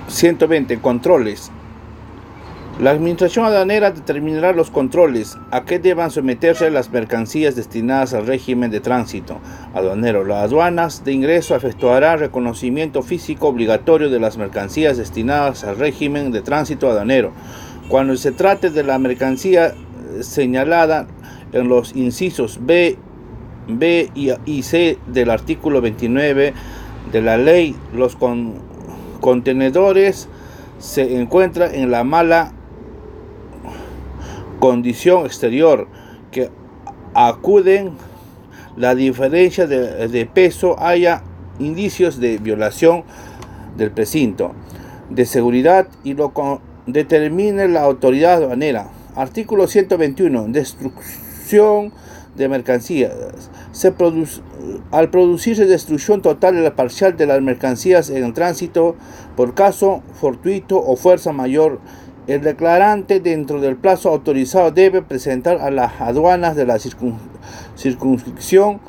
120. Controles. La Administración Aduanera determinará los controles a que deban someterse las mercancías destinadas al régimen de tránsito aduanero. Las aduanas de ingreso efectuarán reconocimiento físico obligatorio de las mercancías destinadas al régimen de tránsito aduanero. Cuando se trate de la mercancía señalada en los incisos B y C del artículo 29 de la ley, los contenedores se encuentran en la mala condición exterior, que acuden la diferencia de peso, haya indicios de violación del precinto de seguridad y lo determine la autoridad aduanera. Artículo 121. Destrucción de mercancías. Al producirse destrucción total o parcial de las mercancías en tránsito por caso fortuito o fuerza mayor, el declarante, dentro del plazo autorizado, debe presentar a las aduanas de la circunscripción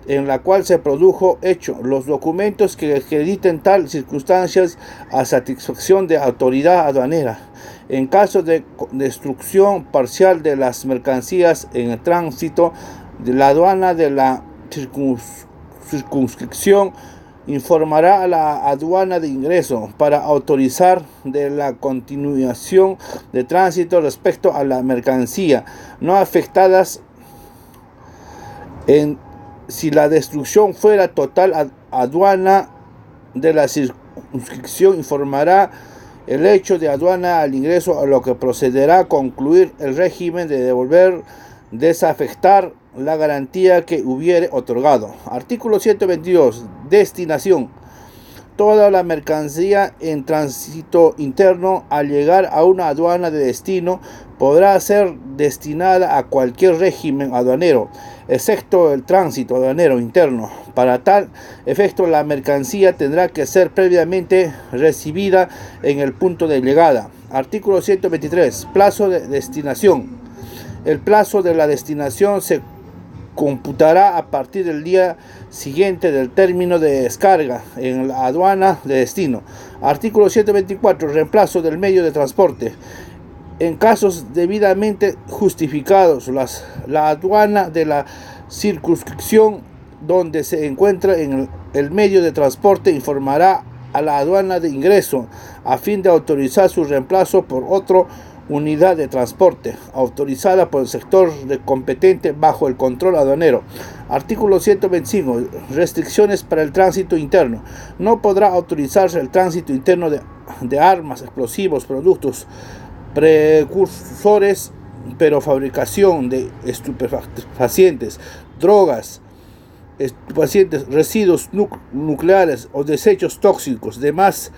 en la cual se produjo hecho los documentos que acrediten tal circunstancias a satisfacción de autoridad aduanera. En caso de destrucción parcial de las mercancías en el tránsito, de la aduana de la circunscripción informará a la aduana de ingreso para autorizar de la continuación de tránsito respecto a la mercancía no afectadas. Si la destrucción fuera total, aduana de la circunscripción informará el hecho de aduana al ingreso, a lo que procederá a concluir el régimen de devolver, desafectar la garantía que hubiere otorgado. Artículo 122. Destinación. Toda la mercancía en tránsito interno, al llegar a una aduana de destino, podrá ser destinada a cualquier régimen aduanero, excepto el tránsito aduanero interno. Para tal efecto, la mercancía tendrá que ser previamente recibida en el punto de llegada. Artículo 123. Plazo de destinación. El plazo de la destinación se computará a partir del día siguiente del término de descarga en la aduana de destino. Artículo 124. Reemplazo del medio de transporte. En casos debidamente justificados, la aduana de la circunscripción donde se encuentra en el medio de transporte informará a la aduana de ingreso a fin de autorizar su reemplazo por otra unidad de transporte autorizada por el sector competente bajo el control aduanero. Artículo 125. Restricciones para el tránsito interno. No podrá autorizarse el tránsito interno de armas, explosivos, productos precursores, pero fabricación de estupefacientes, drogas, estupefacientes, residuos nucleares o desechos tóxicos, demás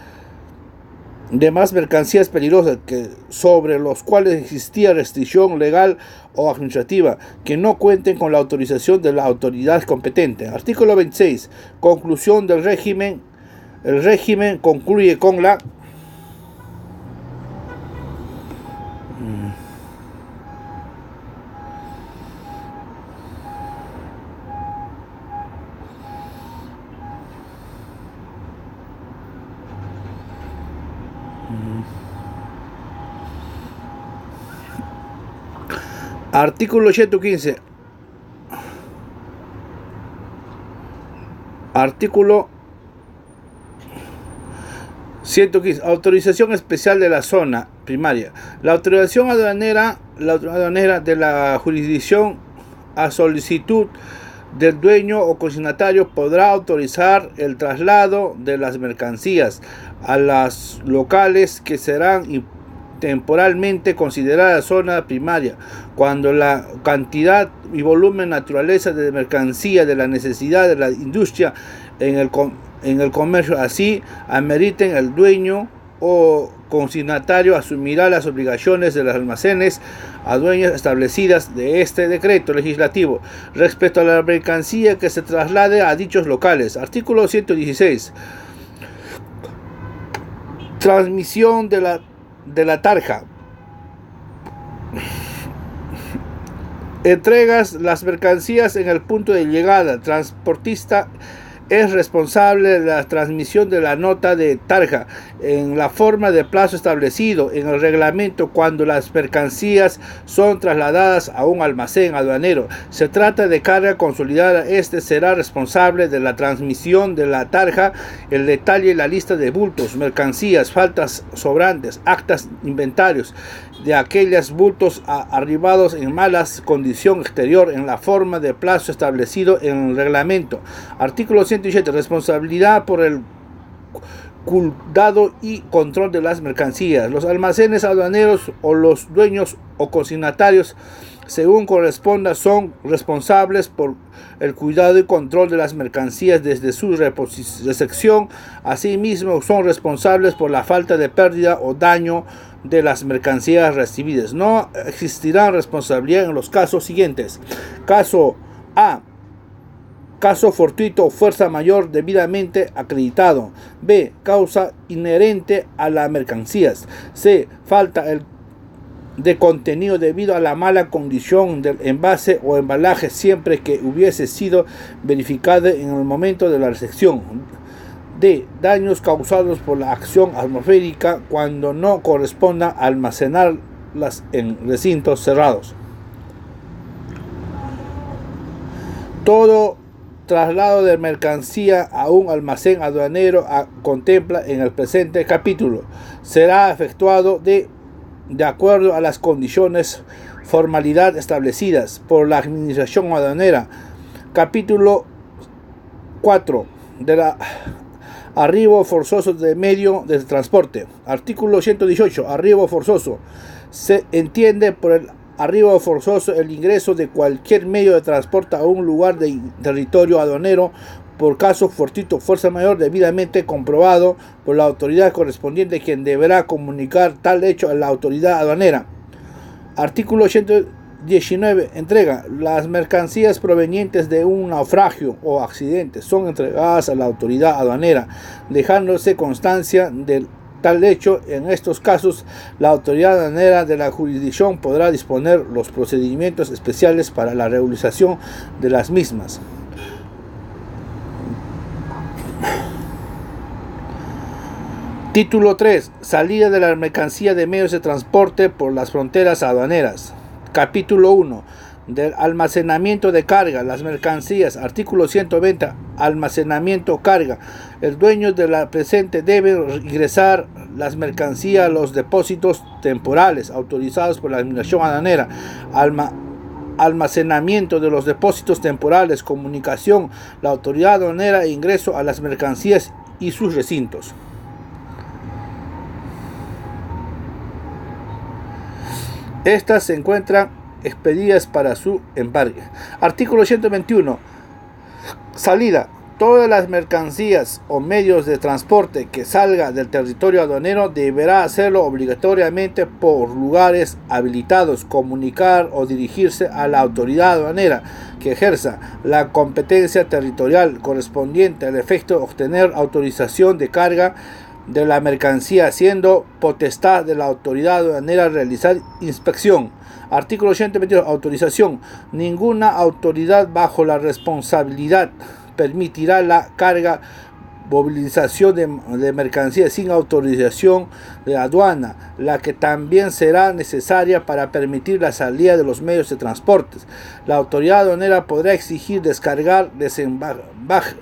mercancías peligrosas sobre los cuales existía restricción legal o administrativa, que no cuenten con la autorización de la autoridad competente. Artículo 26. Conclusión del régimen. El régimen concluye con la Artículo 115. Artículo 115. Autorización especial de la zona primaria. La autorización aduanera de la jurisdicción, a solicitud del dueño o consignatario, podrá autorizar el traslado de las mercancías a las locales que serán temporalmente consideradas zona primaria, cuando la cantidad y volumen, naturaleza de mercancía de la necesidad de la industria en el comercio así ameriten. El dueño o consignatario asumirá las obligaciones de los almacenes a dueños establecidas de este decreto legislativo respecto a la mercancía que se traslade a dichos locales. Artículo 116. Transmisión de la tarja. Entregas las mercancías en el punto de llegada. Transportista es responsable de la transmisión de la nota de tarja en la forma de plazo establecido en el reglamento cuando las mercancías son trasladadas a un almacén aduanero. Se trata de carga consolidada. Este será responsable de la transmisión de la tarja, el detalle y la lista de bultos, mercancías, faltas sobrantes, actas, inventarios de aquellos bultos arribados en malas condición exterior en la forma de plazo establecido en el reglamento. Artículo 107. Responsabilidad por el cuidado y control de las mercancías. Los almacenes aduaneros o los dueños o consignatarios, según corresponda, son responsables por el cuidado y control de las mercancías desde su recepción. Asimismo, son responsables por la falta de pérdida o daño de las mercancías recibidas. No existirá responsabilidad en los casos siguientes. Caso A: caso fortuito o fuerza mayor debidamente acreditado. B: causa inherente a las mercancías. C: falta de contenido debido a la mala condición del envase o embalaje siempre que hubiese sido verificada en el momento de la recepción. D: daños causados por la acción atmosférica cuando no corresponda almacenarlas en recintos cerrados. Todo traslado de mercancía a un almacén aduanero contempla en el presente capítulo será efectuado de acuerdo a las condiciones formalidad establecidas por la Administración Aduanera. Capítulo 4 de la arribo forzoso de medio de transporte. Artículo 118. Arribo forzoso. Se entiende por el arribo forzoso el ingreso de cualquier medio de transporte a un lugar de territorio aduanero por caso fortuito, fuerza mayor debidamente comprobado por la autoridad correspondiente, quien deberá comunicar tal hecho a la autoridad aduanera. Artículo 119. Entrega. Las mercancías provenientes de un naufragio o accidente son entregadas a la autoridad aduanera, dejándose constancia del tal hecho. En estos casos, la autoridad aduanera de la jurisdicción podrá disponer los procedimientos especiales para la regularización de las mismas. Título 3. Salida de la mercancía de medios de transporte por las fronteras aduaneras. Capítulo 1. Del almacenamiento de carga, las mercancías. Artículo 120. Almacenamiento, carga. El dueño de la presente debe ingresar las mercancías a los depósitos temporales autorizados por la Administración Aduanera. Almacenamiento de los depósitos temporales, comunicación, la autoridad aduanera e ingreso a las mercancías y sus recintos. Estas se encuentran expedidas para su embarque. Artículo 121. Salida. Todas las mercancías o medios de transporte que salga del territorio aduanero deberá hacerlo obligatoriamente por lugares habilitados, comunicar o dirigirse a la autoridad aduanera que ejerza la competencia territorial correspondiente al efecto de obtener autorización de carga de la mercancía, siendo potestad de la autoridad aduanera realizar inspección. Artículo 122. Autorización. Ninguna autoridad bajo la responsabilidad permitirá la carga movilización de mercancías sin autorización de aduana, la que también será necesaria para permitir la salida de los medios de transporte. La autoridad aduanera podrá exigir descargar desembalaje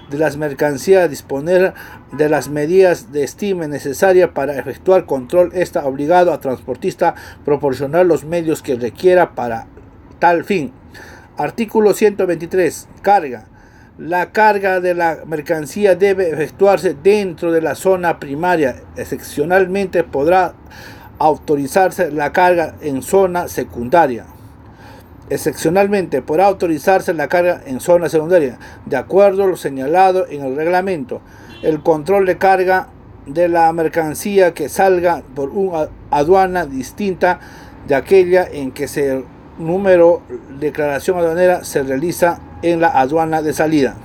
de las mercancías, disponer de las medidas de estime necesarias para efectuar control. Está obligado a transportista proporcionar los medios que requiera para tal fin. Artículo 123. Carga. La carga de la mercancía debe efectuarse dentro de la zona primaria. Excepcionalmente podrá autorizarse la carga en zona secundaria. Excepcionalmente podrá autorizarse la carga en zona secundaria, de acuerdo a lo señalado en el reglamento. El control de carga de la mercancía que salga por una aduana distinta de aquella en que se número declaración aduanera se realiza en la aduana de salida.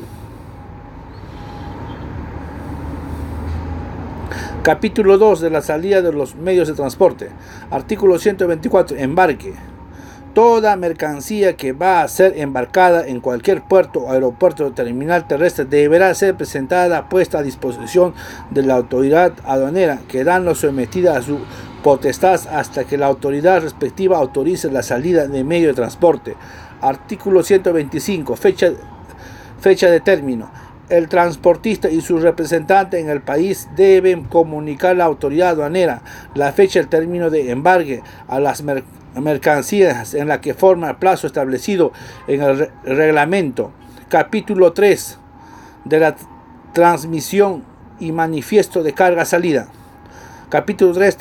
Capítulo 2 de la salida de los medios de transporte. Artículo 124. Embarque. toda mercancía que va a ser embarcada en cualquier puerto, aeropuerto o terminal terrestre deberá ser presentada, puesta a disposición de la autoridad aduanera, quedando sometida a su potestad hasta que la autoridad respectiva autorice la salida de medio de transporte. Artículo 125. Fecha de término. El transportista y su representante en el país deben comunicar a la autoridad aduanera la fecha del término de embarque a las mercancías en la que forma el plazo establecido en el reglamento. Capítulo 3 de la transmisión y manifiesto de carga salida. Capítulo 3.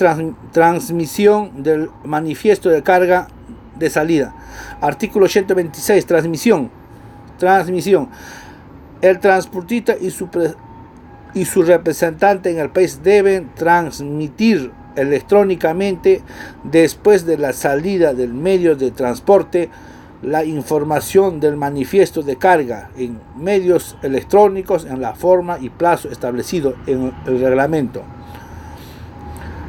Transmisión del manifiesto de carga de salida. Artículo 126. Transmisión. El transportista y su representante en el país deben transmitir electrónicamente, después de la salida del medio de transporte, la información del manifiesto de carga en medios electrónicos en la forma y plazo establecido en el reglamento.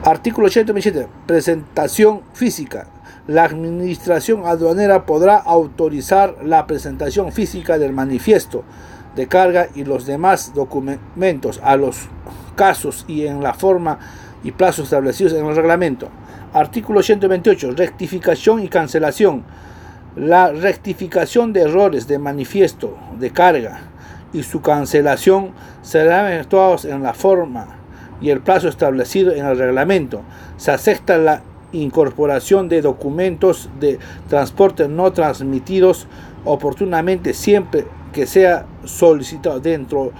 Artículo 127. Presentación física. La administración aduanera podrá autorizar la presentación física del manifiesto de carga y los demás documentos a los casos y en la forma y plazos establecidos en el reglamento. Artículo 128. Rectificación y cancelación. La rectificación de errores de manifiesto de carga y su cancelación serán efectuados en la forma y el plazo establecido en el reglamento. Se acepta la incorporación de documentos de transporte no transmitidos oportunamente siempre que sea solicitado dentro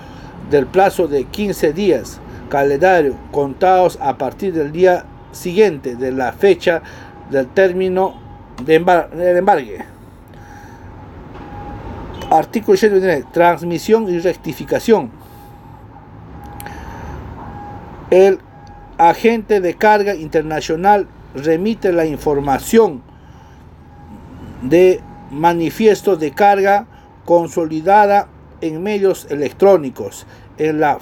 del plazo de 15 días calendario contados a partir del día siguiente de la fecha del término del embarque. Artículo 129. Transmisión y rectificación. El agente de carga internacional remite la información de manifiesto de carga consolidada en medios electrónicos en la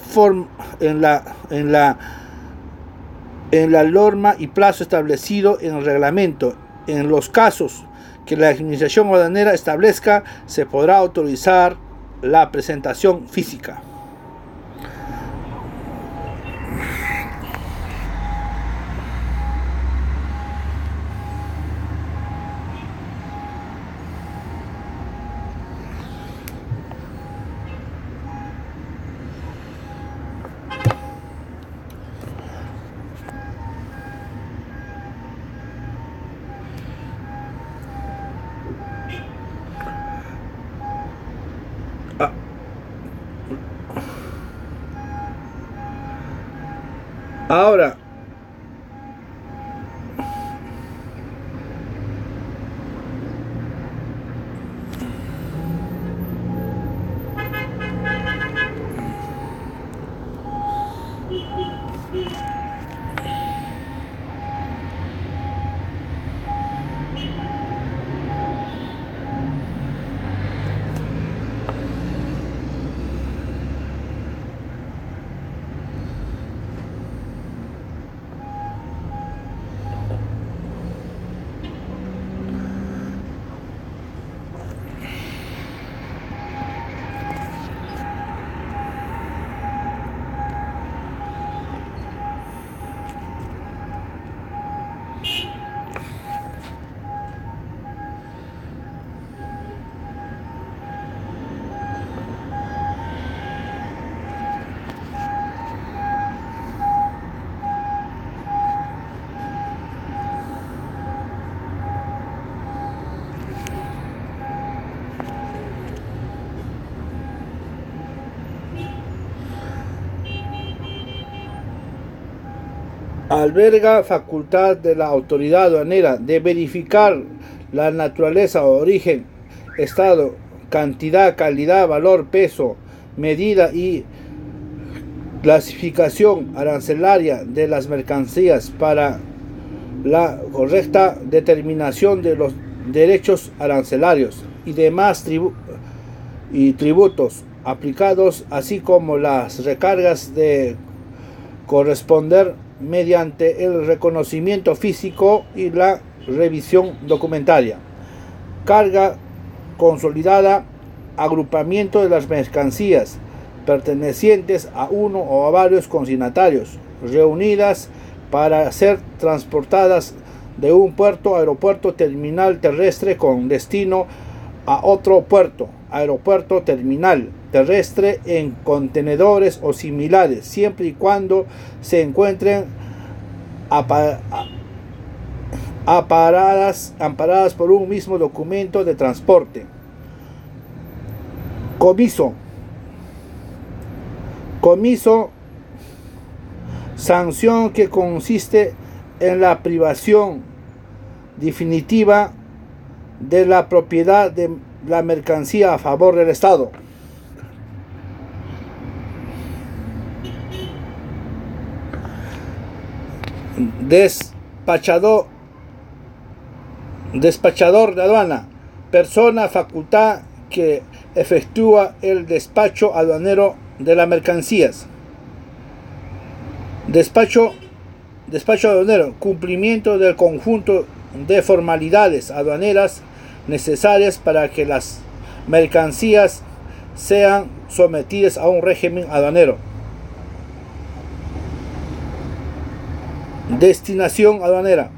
norma y plazo establecido en el reglamento. En los casos que la administración aduanera establezca, se podrá autorizar la presentación física. Ahora, alberga facultad de la autoridad aduanera de verificar la naturaleza, origen, estado, cantidad, calidad, valor, peso, medida y clasificación arancelaria de las mercancías para la correcta determinación de los derechos arancelarios y demás tributos aplicados, así como las recargas de corresponder mediante el reconocimiento físico y la revisión documentaria. carga consolidada, agrupamiento de las mercancías pertenecientes a uno o a varios consignatarios, reunidas para ser transportadas de un puerto, aeropuerto, terminal terrestre con destino a otro puerto, aeropuerto, terminal terrestre en contenedores o similares, siempre y cuando se encuentren amparadas por un mismo documento de transporte. Comiso, sanción que consiste en la privación definitiva de la propiedad de la mercancía a favor del Estado. Despachador de aduana, persona, facultad que efectúa el despacho aduanero de las mercancías. Despacho aduanero, cumplimiento del conjunto de formalidades aduaneras necesarias para que las mercancías sean sometidas a un régimen aduanero. Destinación aduanera.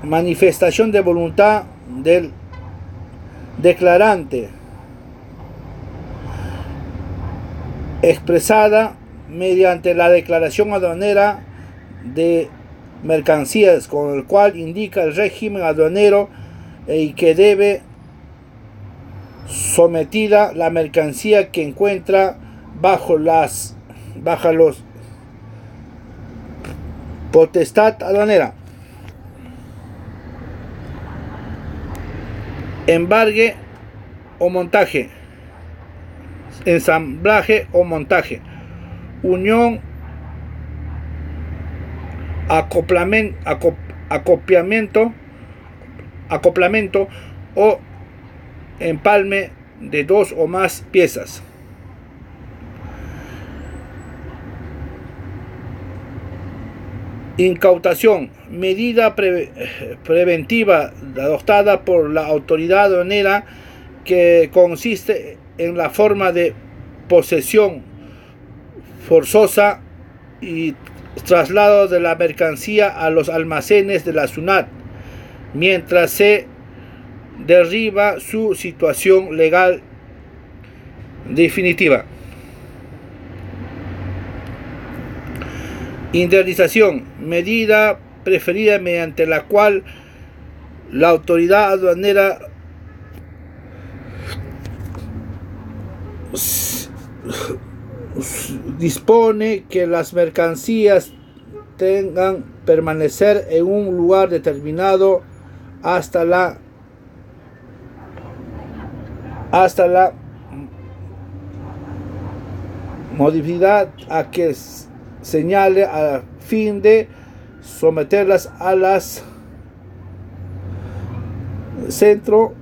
Manifestación de voluntad del declarante expresada mediante la declaración aduanera de mercancías, con el cual indica el régimen aduanero y que debe sometida la mercancía que encuentra bajo los potestad aduanera. Embargue o montaje, ensamblaje o montaje, unión, acoplamiento o empalme de dos o más piezas. Incautación, medida preventiva adoptada por la autoridad aduanera que consiste en la forma de posesión forzosa y traslado de la mercancía a los almacenes de la SUNAT mientras se derriba su situación legal definitiva. Indemnización, medida preferida mediante la cual la autoridad aduanera dispone que las mercancías tengan permanecer en un lugar determinado hasta la modicidad a que señale a fin de someterlas a las centro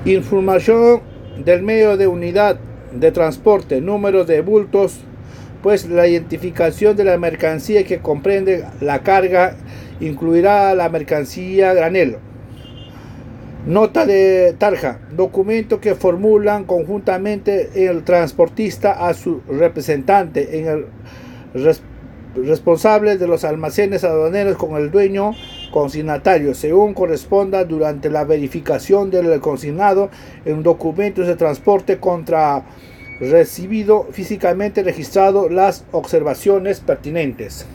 información del medio de unidad de transporte, número de bultos, pues la identificación de la mercancía que comprende la carga incluirá la mercancía granel. Nota de tarja, documento que formulan conjuntamente el transportista a su representante en el responsable de los almacenes aduaneros con el dueño consignatario, según corresponda durante la verificación del consignado en documentos de transporte contra recibido físicamente registrado las observaciones pertinentes.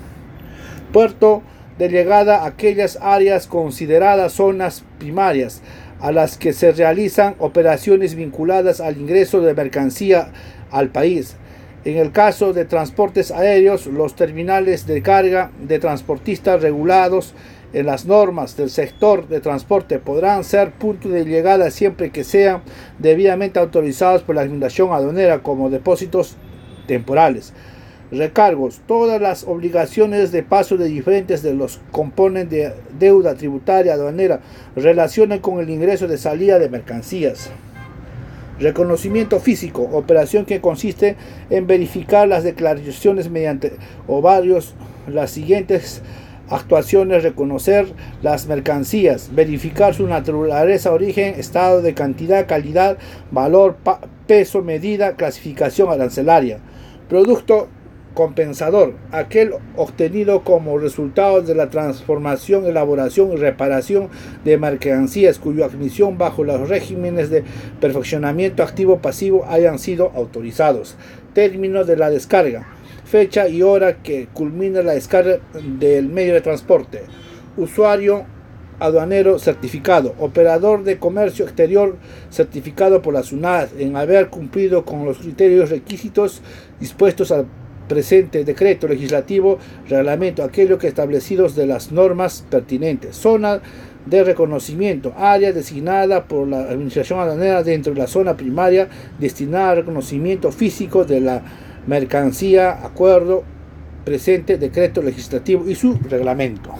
Puerto de llegada a aquellas áreas consideradas zonas primarias a las que se realizan operaciones vinculadas al ingreso de mercancía al país. En el caso de transportes aéreos, los terminales de carga de transportistas regulados en las normas del sector de transporte podrán ser puntos de llegada siempre que sean debidamente autorizados por la Administración Aduanera como depósitos temporales. Recargos. Todas las obligaciones de paso de diferentes de los componen de deuda tributaria aduanera relacionan con el ingreso de salida de mercancías. Reconocimiento físico, operación que consiste en verificar las declaraciones mediante ovarios. Las siguientes actuaciones: reconocer las mercancías, verificar su naturaleza, origen, estado de cantidad, calidad, valor, peso, medida, clasificación arancelaria. Producto compensador, aquel obtenido como resultado de la transformación, elaboración y reparación de mercancías cuya admisión bajo los regímenes de perfeccionamiento activo-pasivo hayan sido autorizados. Término de la descarga: fecha y hora que culmina la descarga del medio de transporte. Usuario aduanero certificado, operador de comercio exterior certificado por la SUNAT en haber cumplido con los criterios requisitos dispuestos al presente decreto legislativo, reglamento, aquello que establecidos de las normas pertinentes. Zona de reconocimiento: área designada por la administración aduanera dentro de la zona primaria destinada al reconocimiento físico de la mercancía, acuerdo presente decreto legislativo y su reglamento.